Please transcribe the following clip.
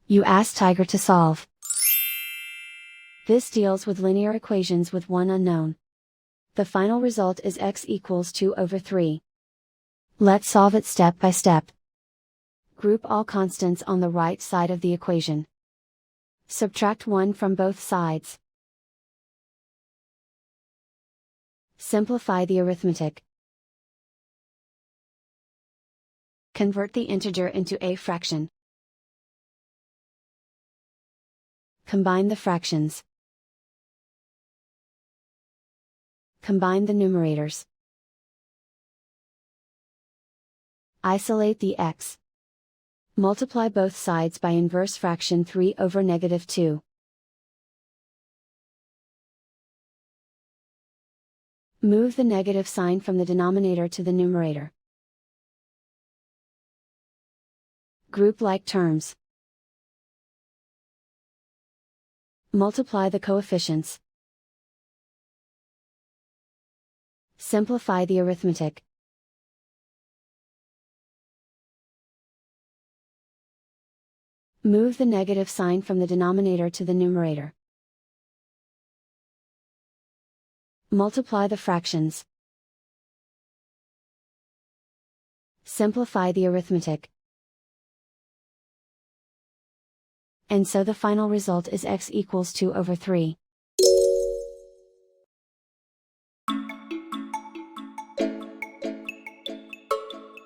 You ask Tiger to solve. This deals with linear equations with one unknown. The final result is x equals 2 over 3. Let's solve it step by step. Group all constants on the right side of the equation. Subtract 1 from both sides. Simplify the arithmetic. Convert the integer into a fraction. Combine the fractions. Combine the numerators. Isolate the x. Multiply both sides by inverse fraction 3 over -2. Move the negative sign from the denominator to the numerator. Group like terms. Multiply the coefficients. Simplify the arithmetic. Move the negative sign from the denominator to the numerator. Multiply the fractions. Simplify the arithmetic. And so the final result is x equals 2 over 3.